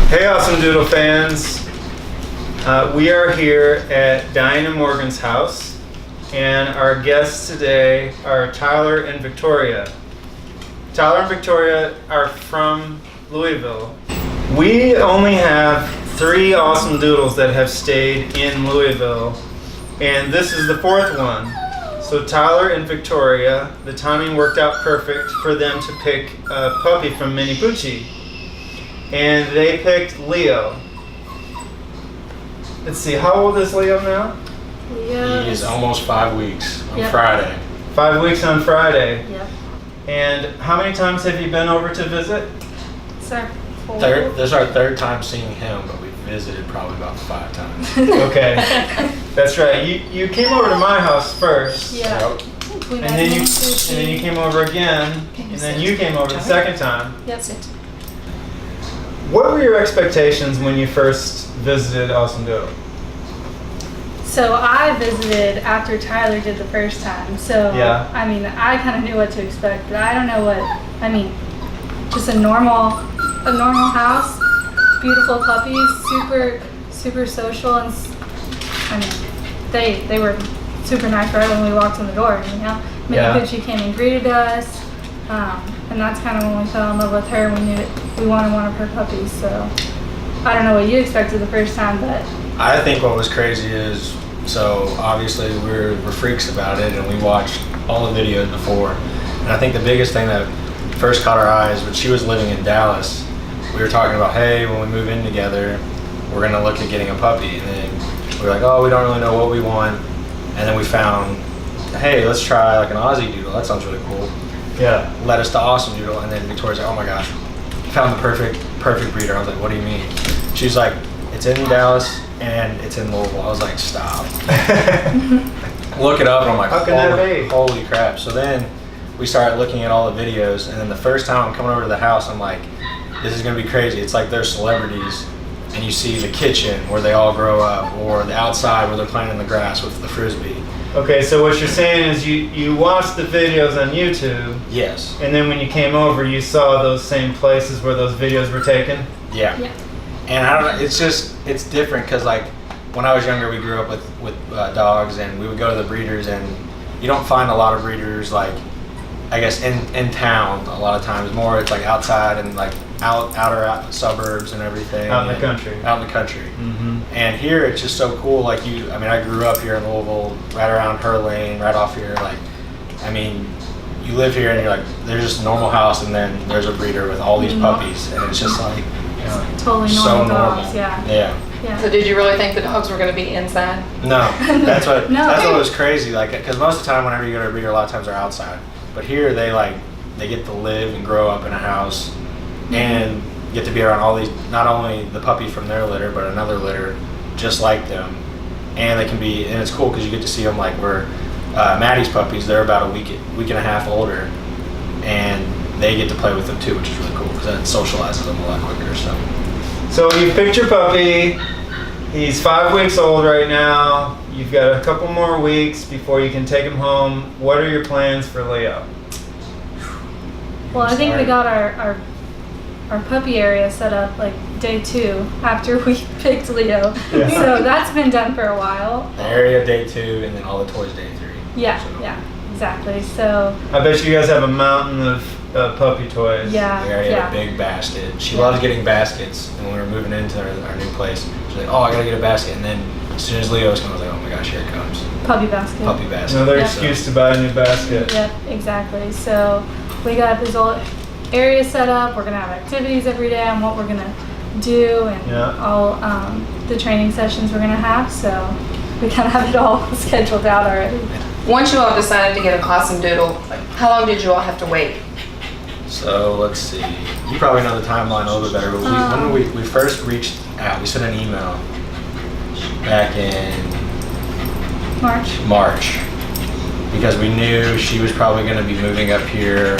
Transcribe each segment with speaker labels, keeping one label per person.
Speaker 1: Hey, Awesome Doodle fans. We are here at Diane and Morgan's house, and our guests today are Tyler and Victoria. Tyler and Victoria are from Louisville. We only have 3 awesome doodles that have stayed in Louisville, and this is the 4th one. So Tyler and Victoria, the timing worked out perfect for them to pick a puppy from Mini Poochie. And they picked Leo. Let's see, how old is Leo now?
Speaker 2: Leo
Speaker 3: He is almost 5 weeks on
Speaker 2: Yep.
Speaker 3: Friday.
Speaker 1: 5 weeks on Friday.
Speaker 2: Yep.
Speaker 1: And how many times have you been over to visit?
Speaker 2: Sir.
Speaker 3: This is our 3rd time seeing him, but we've visited probably about 5 times.
Speaker 1: Okay, that's right. You came over to my house first.
Speaker 2: Yeah.
Speaker 3: Yep.
Speaker 2: We
Speaker 1: And
Speaker 2: met
Speaker 1: then
Speaker 2: in
Speaker 1: you
Speaker 2: Sushi.
Speaker 1: and then you came over again, and then you came over the second time.
Speaker 2: Yep.
Speaker 1: What were your expectations when you first visited Awesome Doodle?
Speaker 2: So I visited after Tyler did the first time. So
Speaker 1: Yeah.
Speaker 2: I mean, I kind of knew what to expect, but I don't know what. I mean, just a normal house, beautiful puppies, super social, and I mean, they were super nice right when we walked in the door. You know, Mini
Speaker 1: Yeah.
Speaker 2: Poochie came and greeted us, and that's kind of when we fell in love with her. We knew we wanted one of her puppies. So I don't know what you expected the first time, but
Speaker 3: I think what was crazy is, so obviously we're freaks about it, and we watched all the videos before. And I think the biggest thing that first caught our eyes, when she was living in Dallas, we were talking about, hey, when we move in together, we're gonna look at getting a puppy. And then we were like, oh, we don't really know what we want. And then we found, hey, let's try like an Aussie Doodle. That sounds really cool.
Speaker 1: Yeah.
Speaker 3: Led us to Awesome Doodle, and then Victoria's like, oh my gosh, found the perfect breeder. I was like, what do you mean? She's like, it's in Dallas and it's in Louisville. I was like, stop. Look it up, and I'm like,
Speaker 1: How can that be?
Speaker 3: holy crap. So then we started looking at all the videos, and then the first time I'm coming over to the house, I'm like, this is gonna be crazy. It's like they're celebrities, and you see the kitchen where they all grow up, or the outside where they're playing in the grass with the Frisbee.
Speaker 1: Okay, so what you're saying is you watched the videos on YouTube,
Speaker 3: Yes.
Speaker 1: and then when you came over, you saw those same places where those videos were taken?
Speaker 3: Yeah.
Speaker 2: yeah.
Speaker 3: And I don't know, it's different because like when I was younger, we grew up with dogs, and we would go to the breeders, and you don't find a lot of breeders like, I guess in town a lot of times. More it's like outside and like outer suburbs and everything.
Speaker 1: Out in the country.
Speaker 3: Out in the country.
Speaker 1: Mm-hmm.
Speaker 3: And here it's just so cool. Like I grew up here in Louisville, right around her lane, right off here. Like, I mean, you live here and you're like, there's just a normal house, and then there's a breeder with all these puppies, and it's just like, you know,
Speaker 2: Totally
Speaker 3: so
Speaker 2: normal
Speaker 3: normal.
Speaker 2: dogs. Yeah.
Speaker 3: Yeah.
Speaker 2: Yeah.
Speaker 4: So did you really think the dogs were going to be inside?
Speaker 3: No, that's what
Speaker 2: No.
Speaker 3: that's what was crazy. Like, because most of the time, whenever you go to a breeder, a lot of times they're outside. But here, they get to live and grow up in a house, and get to be around all these, not only the puppy from their litter, but another litter just like them, and they can be, and it's cool because you get to see them like where Maddie's puppies, they're about a week and a half older, and they get to play with them too, which is really cool because that socializes them a lot quicker.
Speaker 1: So you picked your puppy. He's 5 weeks old right now. You've got a couple more weeks before you can take him home. What are your plans for Leo?
Speaker 2: Well, I think we got our puppy area set up like day 2 after we picked Leo.
Speaker 1: Yeah.
Speaker 2: So that's been done for a while.
Speaker 3: The area day 2, and then all the toys day 3.
Speaker 2: Yeah,
Speaker 3: So,
Speaker 2: yeah, exactly. So
Speaker 1: I bet you guys have a mountain of puppy toys.
Speaker 2: yeah,
Speaker 3: We already
Speaker 2: yeah.
Speaker 3: had a big basket. She
Speaker 2: Yeah.
Speaker 3: loves getting baskets, and when we were moving into our new place, she's like, "Oh, I gotta get a basket." And then as soon as Leo was coming, I was like, "Oh my gosh, here it comes,
Speaker 2: Puppy basket.
Speaker 3: puppy basket."
Speaker 1: Another
Speaker 2: Yeah.
Speaker 1: excuse to buy a new basket.
Speaker 2: Yep, exactly. So we got this whole area set up. We're gonna have activities every day on what we're gonna do, and
Speaker 1: Yeah.
Speaker 2: all the training sessions we're gonna have. So we kind of have it all scheduled out already.
Speaker 4: Once you all decided to get an Awesome Doodle, how long did you all have to wait?
Speaker 3: So let's see. You probably know the timeline a little bit better. But when we first reached out, we sent an email back in March because we knew she was probably going to be moving up here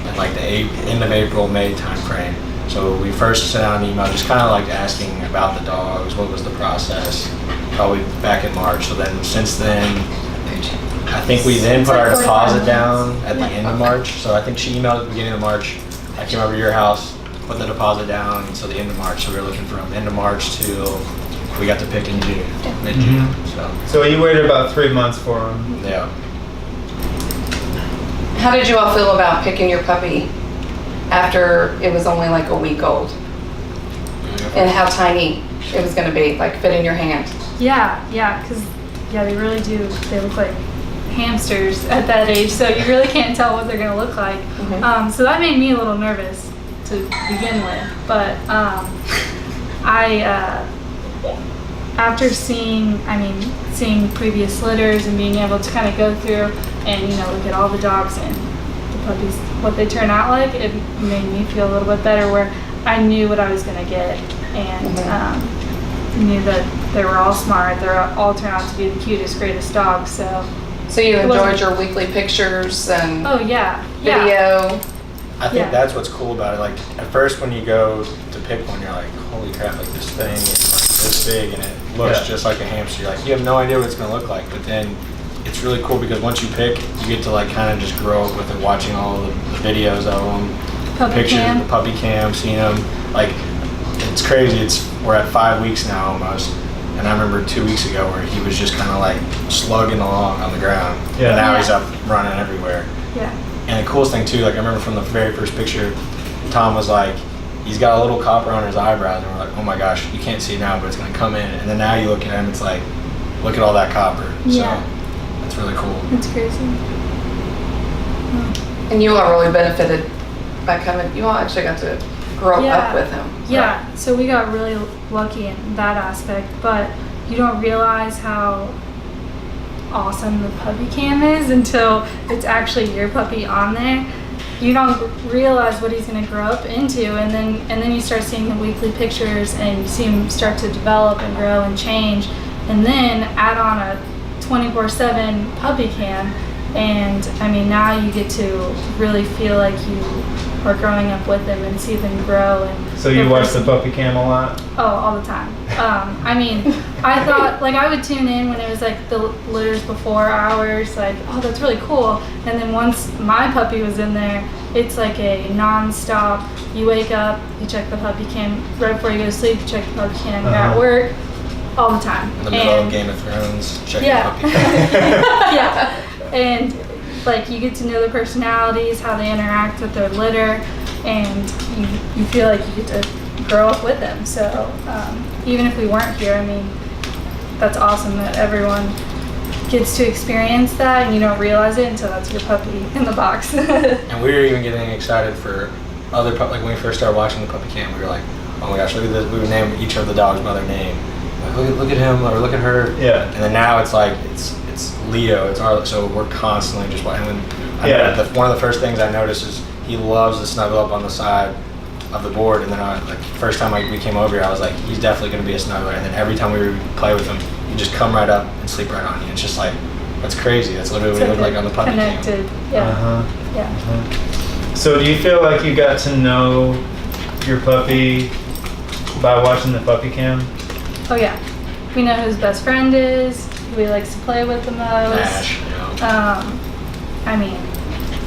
Speaker 3: in like the end of April, May timeframe. So we first sent out an email just kind of like asking about the dogs, what was the process, probably back in March. So then since then, I think we then put our
Speaker 2: It's like 45
Speaker 3: deposit down
Speaker 2: minutes.
Speaker 3: at the end of March. So I think she emailed at the beginning of March. I came over to your house put the deposit down until the end of March. So we were looking from end of March till we got to pick in June, mid-June.
Speaker 1: So you waited about 3 months for him.
Speaker 3: Yeah.
Speaker 4: How did you all feel about picking your puppy after it was only like a week old? And how tiny it was gonna be, like fit in your hand?
Speaker 2: Yeah, because they really do. They look like hamsters at that age, so you really can't tell what they're gonna look like. So that made me a little nervous to begin with, but after seeing previous litters and being able to kind of go through and look at all the dogs and the puppies, what they turn out like, it made me feel a little bit better, where I knew what I was gonna get, and knew that they were all smart. They all turned out to be the cutest, greatest dogs. So
Speaker 4: you enjoyed your weekly pictures and
Speaker 2: oh yeah,
Speaker 4: video.
Speaker 3: I think that's what's cool about it. Like at first when you go to pick one, you're like, holy crap, like this thing is like this big and it looks just like a hamster. Like you have no idea what it's gonna look like, but then it's really cool because once you pick, you get to like kind of just grow up with it, watching all the videos of them, the puppy cam, seeing them. Like it's crazy. We're at 5 weeks now almost, and I remember 2 weeks ago where he was just kind of like slugging along on the ground.
Speaker 1: Yeah.
Speaker 3: And now he's up running everywhere.
Speaker 2: Yeah.
Speaker 3: And the coolest thing too, like I remember from the very first picture, Tom was like, he's got a little copper on his eyebrows, and we're like, oh my gosh, you can't see it now, but it's gonna come in. And then now you look at him, it's like, look at all that copper.
Speaker 2: Yeah.
Speaker 3: So that's really cool.
Speaker 2: It's crazy.
Speaker 4: And you all really benefited by coming. You all actually got to grow up with him.
Speaker 2: Yeah. So we got really lucky in that aspect, but you don't realize how awesome the puppy cam is until it's actually your puppy on there. You don't realize what he's going to grow up into, and then you start seeing the weekly pictures and you see him start to develop and grow and change, and then add on a 24/7 puppy cam, and now you get to really feel like you are growing up with them and see them grow. And
Speaker 1: so you watch the puppy cam a lot?
Speaker 2: Oh, all the time. I thought, like, I would tune in when it was like the litters before ours, like, oh, that's really cool. And then once my puppy was in there, it's like a non-stop. You wake up, you check the puppy cam. Right before you go to sleep, you check the puppy cam. You're at work, all the time.
Speaker 3: In the middle of Game of Thrones, checking the puppy cam.
Speaker 2: Yeah. And like you get to know their personalities, how they interact with their litter, and you feel like you get to grow up with them. So even if we weren't here, that's awesome that everyone gets to experience that, and you don't realize it until that's your puppy in the box.
Speaker 3: And we were even getting excited for other like when we first started watching the puppy cam, we were like, oh my gosh, look at this. We would name each of the dogs by their name. Like, look at him, or look at her.
Speaker 1: Yeah.
Speaker 3: And then now it's like it's Leo. It's our, so we're constantly just watching. One of the first things I noticed is he loves to snuggle up on the side of the board. And then first time we came over here, I was like, he's definitely going to be a snuggler. And then every time we would play with him, he'd just come right up and sleep right on you. It's just like, that's crazy. That's literally what he looked like on the puppy
Speaker 2: connected.
Speaker 3: cam.
Speaker 2: Yeah. Yeah.
Speaker 1: So do you feel like you got to know your puppy by watching the puppy cam?
Speaker 2: Oh yeah. We know who his best friend is, who he likes to play with the most.
Speaker 3: Ash,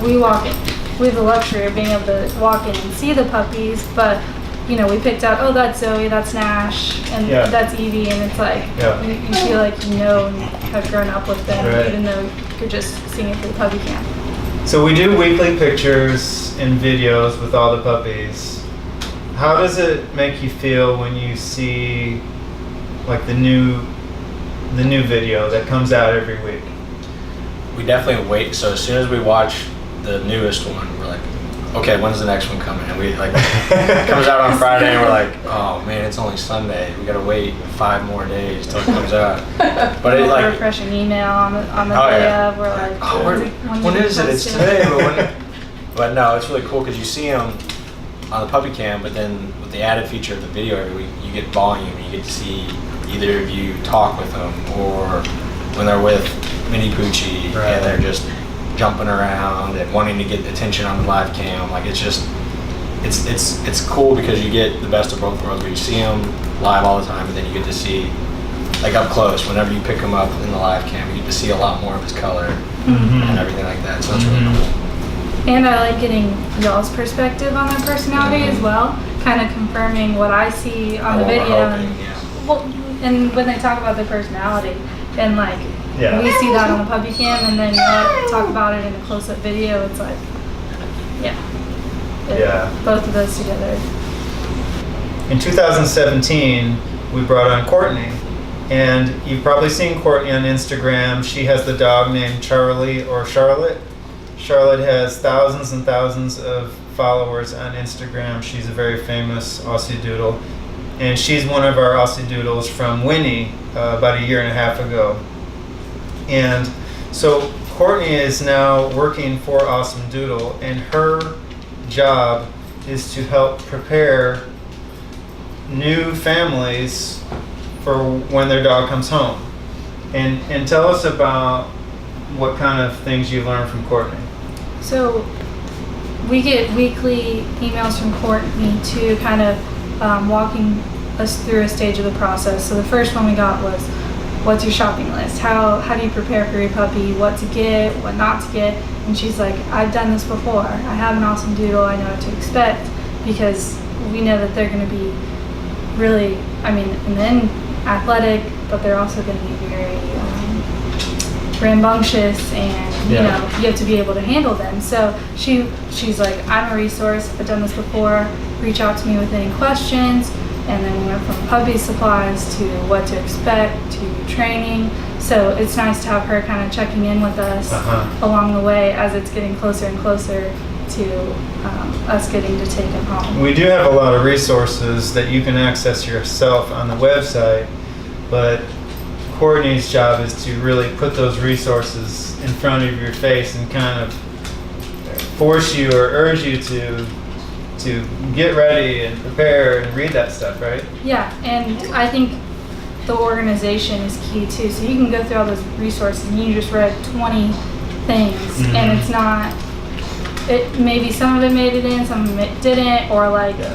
Speaker 2: We walk in. We have the luxury of being able to walk in and see the puppies, but we picked out, oh, that's Zoe, that's Nash, and that's Evie, and it's like you feel like you know and have grown up with them, even though you're just seeing it through the puppy cam.
Speaker 1: So we do weekly pictures and videos with all the puppies. How does it make you feel when you see like the new video that comes out every week?
Speaker 3: We definitely wait. So as soon as we watch the newest one, we're like, okay, when's the next one coming? And we like, it comes out on Friday, and we're like, oh man, it's only Sunday. We gotta wait 5 more days till it comes out. But it like
Speaker 2: refresh an email on the day of. We're like,
Speaker 3: when is it? It's today. But no, it's really cool because you see them on the puppy cam, but then with the added feature of the video every week, you get volume. You get to see either of you talk with them, or when they're with Mini Poochie and they're just jumping around and wanting to get attention on the live cam. Like it's cool because you get the best of both worlds, where you see them live all the time, and then you get to see like up close. Whenever you pick him up in the live cam, you get to see a lot more of his color and everything like that. So that's really cool.
Speaker 2: And I like getting y'all's perspective on their personality as well, kind of confirming what I see on the
Speaker 3: What we're
Speaker 2: video.
Speaker 3: hoping, yeah.
Speaker 2: Well, and when they talk about their personality, and like
Speaker 1: Yeah.
Speaker 2: we see that on the puppy cam, and then you talk about it in a close-up video, it's like, yeah.
Speaker 1: Yeah.
Speaker 2: Both of those together.
Speaker 1: In 2017, we brought on Courtney. And you've probably seen Courtney on Instagram. She has the dog named Charlie or Charlotte. Charlotte has thousands and thousands of followers on Instagram. She's a very famous Aussie Doodle. And she's one of our Aussie Doodles from Winnie about a year and a half ago. And so Courtney is now working for Awesome Doodle, and her job is to help prepare new families for when their dog comes home. And tell us about what kind of things you learned from Courtney.
Speaker 2: So we get weekly emails from Courtney to kind of walking us through a stage of the process. So the first one we got was, what's your shopping list? How do you prepare for your puppy? What to get, what not to get? And she's like, I've done this before. I have an Awesome Doodle. I know what to expect, because we know that they're going to be really, and then athletic, but they're also going to be very rambunctious, and you have to be able to handle them. So she's like, I'm a resource. I've done this before. Reach out to me with any questions. And then we went from puppy supplies to what to expect to training. So it's nice to have her kind of checking in with us along the way as it's getting closer and closer to us getting to take him home.
Speaker 1: We do have a lot of resources that you can access yourself on the website, but Courtney's job is to really put those resources in front of your face and kind of force you or urge you to get ready and prepare and read that stuff, right?
Speaker 2: Yeah, and I think the organization is key too. So you can go through all those resources and you just read 20 things, and it's not, maybe some of it made it in, some of it didn't, or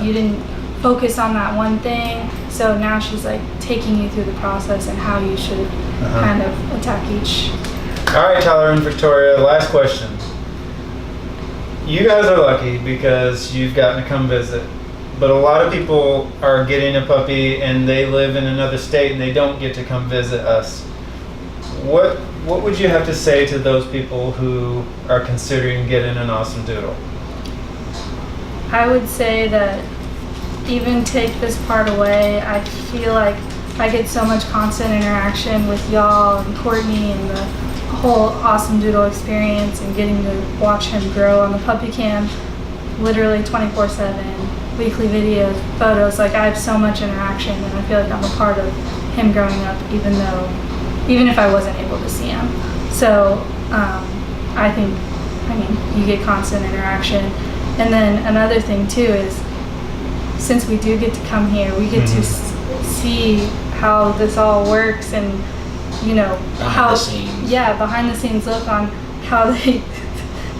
Speaker 2: you didn't focus on that one thing. So now she's like taking you through the process and how you should kind of attack each.
Speaker 1: All right, Tyler and Victoria, last question. You guys are lucky because you've gotten to come visit, but a lot of people are getting a puppy and they live in another state and they don't get to come visit us. What would you have to say to those people who are considering getting an Awesome Doodle?
Speaker 2: I would say that even take this part away, I feel like I get so much constant interaction with y'all and Courtney and the whole Awesome Doodle experience, and getting to watch him grow on the puppy cam literally 24/7, weekly videos, photos. Like, I have so much interaction, and I feel like I'm a part of him growing up, even if I wasn't able to see him. So I think, you get constant interaction. And then another thing too is, since we do get to come here, we get to see how this all works, and
Speaker 3: Behind the scenes.
Speaker 2: behind the scenes look on how they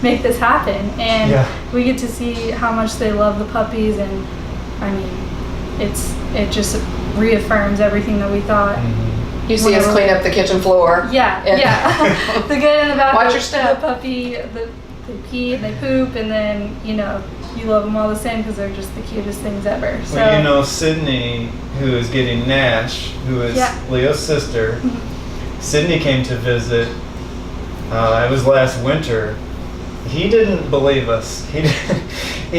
Speaker 2: make this happen, and we get to see how much they love the puppies, and it just reaffirms everything that we thought.
Speaker 4: You see us clean up the kitchen floor.
Speaker 2: Yeah. The good and the bad.
Speaker 4: Watch your step.
Speaker 2: The puppy, they pee and they poop, and then you love them all the same because they're just the cutest things ever. So
Speaker 1: Well, Sydney, who is getting Nash, who is Leo's sister. Sydney came to visit. It was last winter. He didn't believe us. He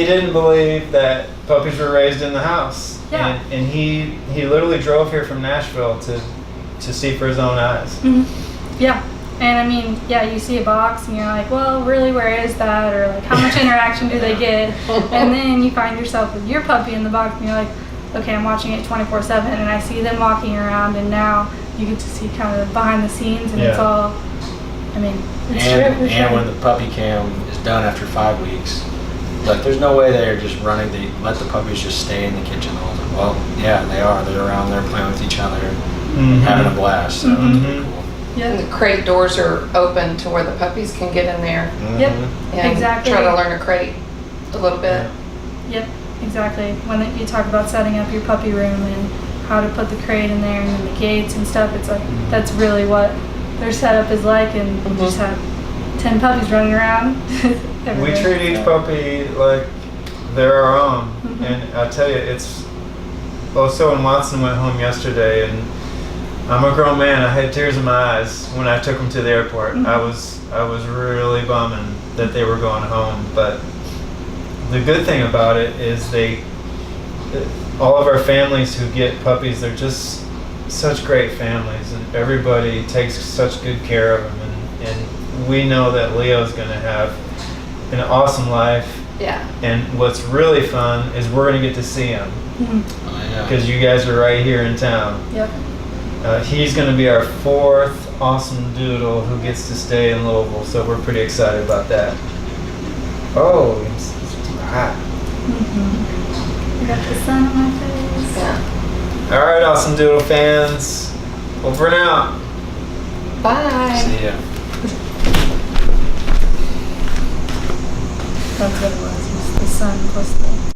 Speaker 1: didn't believe that puppies were raised in the house.
Speaker 2: Yeah.
Speaker 1: And he literally drove here from Nashville to see for his own eyes.
Speaker 2: Yeah. And you see a box and you're like, well, really, where is that? Or like, how much interaction do they get? And then you find yourself with your puppy in the box and you're like, okay, I'm watching it 24/7, and I see them walking around, and now you get to see kind of behind the scenes, and it's all, it's true.
Speaker 3: And when the puppy cam is done after 5 weeks, there's no way they're just running. They let the puppies just stay in the kitchen all the time. Well, yeah, they are. They're around there playing with each other, having a blast. So it's pretty cool.
Speaker 4: And the crate doors are open to where the puppies can get in there.
Speaker 2: Yep,
Speaker 4: And
Speaker 2: exactly.
Speaker 4: try to learn to crate a little bit.
Speaker 2: Yep, exactly. When you talk about setting up your puppy room and how to put the crate in there and then the gates and stuff, it's like, that's really what their setup is like, and you just have 10 puppies running around.
Speaker 1: We treat each puppy like they're our own.
Speaker 2: Mhm.
Speaker 1: And I tell you, it's. So when Watson went home yesterday, and I'm a grown man, I had tears in my eyes when I took them to the airport.
Speaker 2: Mhm.
Speaker 1: I was really bumming that they were going home. But the good thing about it is all of our families who get puppies, they're just such great families, and everybody takes such good care of them. And we know that Leo's going to have an awesome life.
Speaker 4: Yeah.
Speaker 1: And what's really fun is we're going to get to see him
Speaker 2: Mhm.
Speaker 3: Oh, yeah.
Speaker 1: because you guys are right here in town.
Speaker 2: Yep.
Speaker 1: He's going to be our 4th awesome doodle who gets to stay in Louisville, so we're pretty excited about that. Oh, it's too hot.
Speaker 2: I got the sun on my face.
Speaker 4: Yeah.
Speaker 1: All right, awesome doodle fans, over and out.
Speaker 4: Bye.
Speaker 3: See ya.
Speaker 2: That's what it was. It was the sun plus the